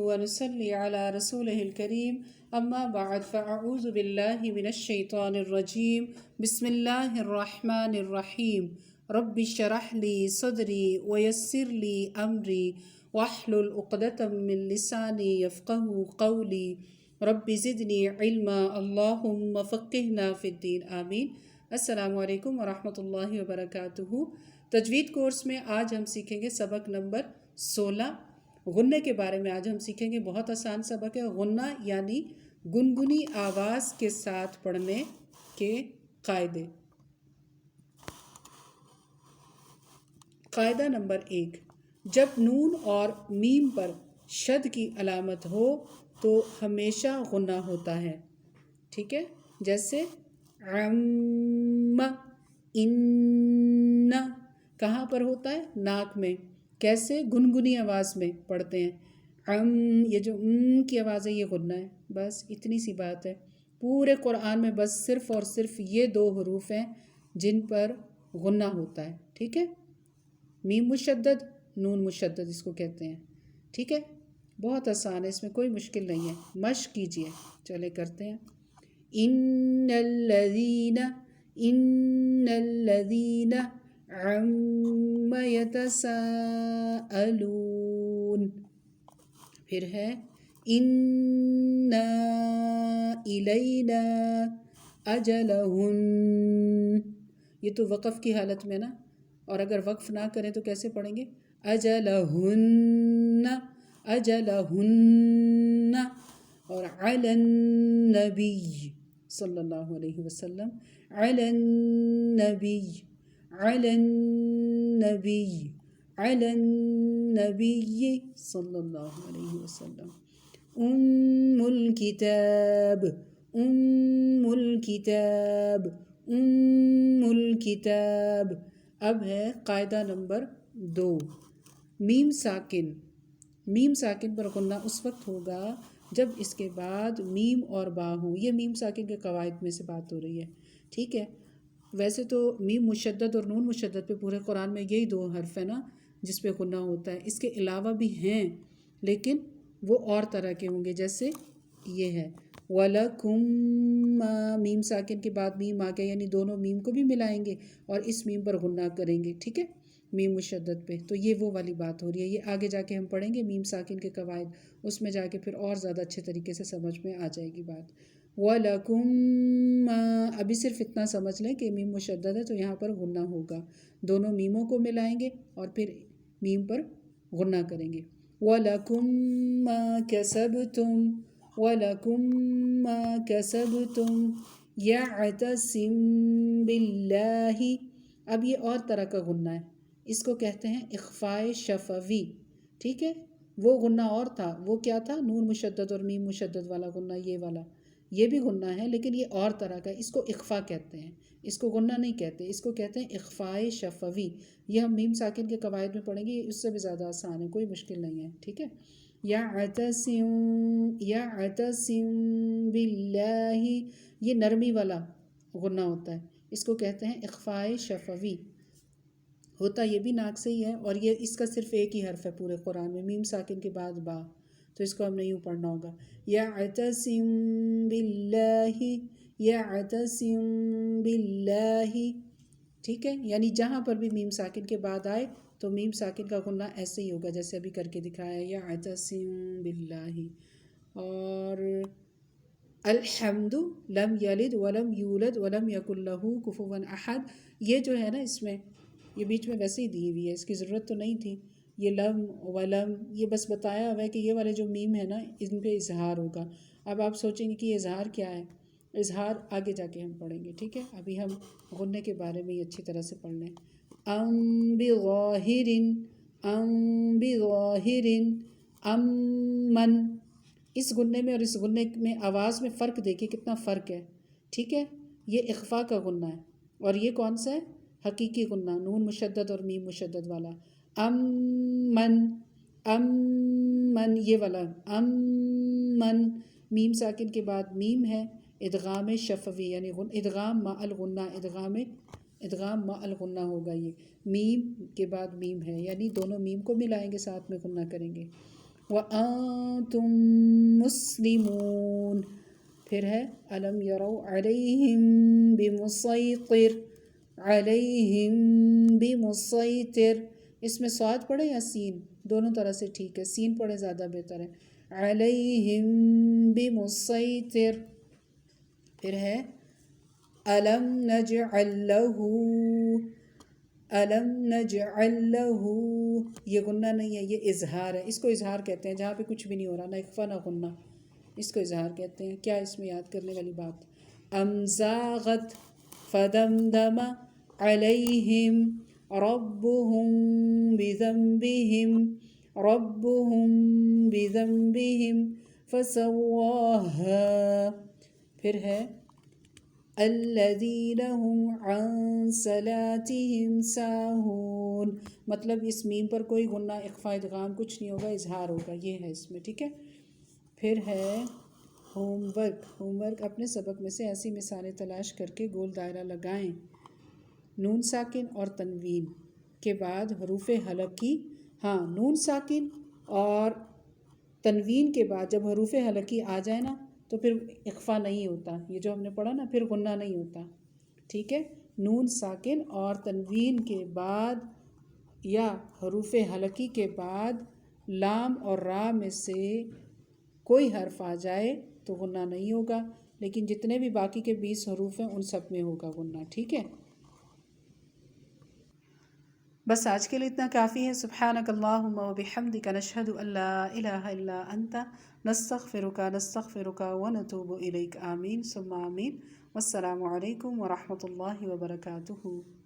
ونصلي على رسوله الكريم أما بعد فأعوذ بالله من الشيطان الرجيم بسم الله الرحمن الرحيم رب اشرح لي صدري ويسر لي أمري واحلل عقدة من لساني يفقه قولي رب زدني علما اللهم فقهنا في الدين آمین۔ السلام علیکم ورحمۃ اللہ وبرکاتہ۔ تجوید کورس میں آج ہم سیکھیں گے سبق نمبر 16 غنّے کے بارے میں۔ آج ہم سیکھیں گے، بہت آسان سبق ہے، غنّہ یعنی گنگنی آواز کے ساتھ پڑھنے کے قاعدے۔ قاعدہ نمبر 1، جب نون اور میم پر شد کی علامت ہو تو ہمیشہ غنّہ ہوتا ہے، ٹھیک ہے؟ جیسے عم، ان، کہاں پر ہوتا ہے؟ ناک میں۔ کیسے؟ گنگنی آواز میں پڑھتے ہیں۔ عم، یہ جو کی آواز ہے یہ غنّہ ہے، بس اتنی سی بات ہے۔ پورے قرآن میں بس صرف اور صرف یہ 2 حروف ہیں جن پر غنّہ ہوتا ہے، ٹھیک ہے؟ میم مشدد، نون مشدد اس کو کہتے ہیں، ٹھیک ہے؟ بہت آسان ہے، اس میں کوئی مشکل نہیں ہے، مشق کیجئے۔ چلے کرتے ہیں۔ ان الذین عم یتساءلون، پھر ہے انا الینا اجلہن، یہ تو وقف کی حالت میں نا، اور اگر وقف نہ کریں تو کیسے پڑھیں گے؟ اجلہن، اجلہن۔ اور علی النبی صلی اللہ علیہ وسلم، علی النبی، علی النبی، علی النبی صلی اللہ علیہ وسلم۔ ام الکتاب، ام الکتاب، ام الکتاب۔ اب ہے قاعدہ نمبر 2، میم ساکن۔ میم ساکن پر غنّہ اس وقت ہوگا جب اس کے بعد میم اور با ہوں۔ یہ میم ساکن کے قواعد میں سے بات ہو رہی ہے، ٹھیک ہے؟ ویسے تو میم مشدد اور نون مشدد پہ پورے قرآن میں یہی 2 حرف ہے نا جس پہ غنّہ ہوتا ہے۔ اس کے علاوہ بھی ہیں لیکن وہ اور طرح کے ہوں گے، جیسے یہ ہے وَلَكُمْ، میم ساکن کے بعد میم آ گیا، یعنی دونوں میم کو بھی ملائیں گے اور اس میم پر غنّہ کریں گے، ٹھیک ہے؟ میم مشدد پہ تو یہ وہ والی بات ہو رہی ہے۔ یہ آگے جا کے ہم پڑھیں گے میم ساکن کے قواعد، اس میں جا کے پھر اور زیادہ اچھے طریقے سے سمجھ میں آ جائے گی بات۔ وَلَكُمْ، ابھی صرف اتنا سمجھ لیں کہ میم مشدد ہے تو یہاں پر غنّہ ہوگا، دونوں میموں کو ملائیں گے اور پھر میم پر غنّہ کریں گے۔ وَلَكُمْ مَا كَسَبْتُمْ، وَلَكُمْ مَا كَسَبْتُمْ يَعْتَصِمْ بِاللَّهِ۔ اب یہ اور طرح کا غنّہ ہے، اس کو کہتے ہیں اخفائے شفوی، ٹھیک ہے؟ وہ غنّہ اور تھا، وہ کیا تھا؟ نون مشدد اور میم مشدد والا غنّہ، یہ والا، یہ بھی غنّہ ہے لیکن یہ اور طرح کا، اس کو اخفا کہتے ہیں، اس کو غنّہ نہیں کہتے، اس کو کہتے ہیں اخفائے شفوی۔ یہ ہم میم ساکن کے قواعد میں پڑھیں گے، اس سے بھی زیادہ آسان ہے، کوئی مشکل نہیں ہے، ٹھیک ہے؟ یعتصم باللہ، یہ نرمی والا غنّہ ہوتا ہے، اس کو کہتے ہیں اخفائے شفوی۔ ہوتا یہ بھی ناک سے ہی ہے اور یہ اس کا صرف ایک ہی حرف ہے پورے قرآن میں، میم ساکن کے بعد با، تو اس کو ہم نے یوں پڑھنا ہوگا یعتصم باللہ، یعتصم باللہ، ٹھیک ہے؟ یعنی جہاں پر بھی میم ساکن کے بعد آئے تو میم ساکن کا غنّہ ایسے ہی ہوگا جیسے ابھی کر کے دکھایا ہے، یعتصم باللہ۔ اور الحمد، لم یلد ولم یولد ولم یکن لہ کفوا احد، یہ جو ہے نا اس میں، یہ بیچ میں ویسے ہی دی ہوئی ہے، اس کی ضرورت تو نہیں تھی۔ یہ لم ولم، یہ بس بتایا ہوا ہے کہ یہ والے جو میم ہے نا ان پہ اظہار ہوگا۔ اب آپ سوچیں گے کہ یہ اظہار کیا ہے؟ اظہار آگے جا کے ہم پڑھیں گے، ٹھیک ہے؟ ابھی ہم غنّے کے بارے میں اچھی طرح سے پڑھ لیں۔ ام بظاہر، ام بظاہر، امن، اس غنّے میں اور اس غنّے میں آواز میں فرق دیکھیں کتنا فرق ہے، ٹھیک ہے؟ یہ اخفا کا غنّہ ہے اور یہ کون سا ہے؟ حقیقی غنّہ، نون مشدد اور میم مشدد والا۔ امن، امن، یہ والا امن، میم ساکن کے بعد میم ہے، ادغام شفوی یعنی ادغام مع الغنّہ، ادغام مع الغنّہ ہوگا، یہ میم کے بعد میم ہے یعنی دونوں میم کو ملائیں گے، ساتھ میں غنّہ کریں گے۔ وَأَنْتُمْ مُسْلِمُونَ. پھر ہے أَلَمْ يَرَوْا عَلَيْهِمْ بِمُصَيْطِرٍ، عَلَيْهِمْ بِمُصَيْطِرٍ. اس میں صاد پڑھے یا سین؟ دونوں طرح سے ٹھیک ہے، سین پڑھے زیادہ بہتر ہے. عَلَيْهِمْ بِمُصَيْطِرٍ. پھر ہے أَلَمْ نَجْعَلْ لَهُ، أَلَمْ نَجْعَلْ لَهُ. یہ غنہ نہیں ہے، یہ اظہار ہے. اس کو اظہار کہتے ہیں جہاں پہ کچھ بھی نہیں ہو رہا، نہ اخفا نہ غنہ، اس کو اظہار کہتے ہیں. کیا اس میں یاد کرنے والی بات؟ أَمْ زَاغَتْ فَدَمْدَمَ عَلَيْهِمْ رَبُّهُمْ بِذَنبِهِمْ، رَبُّهُمْ بِذَنبِهِمْ فَسَوَّاهَا. پھر ہے الَّذِينَ هُمْ عَنْ صَلَاتِهِمْ سَاهُونَ. مطلب اس میم پر کوئی غنہ اخفا ادغام کچھ نہیں ہوگا، اظہار ہوگا. یہ ہے اس میں، ٹھیک ہے. پھر ہے ہوم ورک. ہوم ورک اپنے سبق میں سے ایسی مثالیں تلاش کر کے گول دائرہ لگائیں. نون ساکن اور تنوین کے بعد حروف حلقی، ہاں نون ساکن اور تنوین کے بعد جب حروف حلقی آ جائے نا تو پھر اخفا نہیں ہوتا. یہ جو ہم نے پڑھا نا، پھر غنہ نہیں ہوتا، ٹھیک ہے. نون ساکن اور تنوین کے بعد یا حروف حلقی کے بعد لام اور را میں سے کوئی حرف آ جائے تو غنہ نہیں ہوگا، لیکن جتنے بھی باقی کے 20 حروف ہیں ان سب میں ہوگا غنہ، ٹھیک ہے. بس آج کے لیے اتنا کافی ہے. سبحانک اللہم و بحمدک نشہد ان لا الہ الا انت نستغفرک ونتوب الیک. آمین ثم آمین. والسلام علیکم ورحمۃ اللہ وبرکاتہ.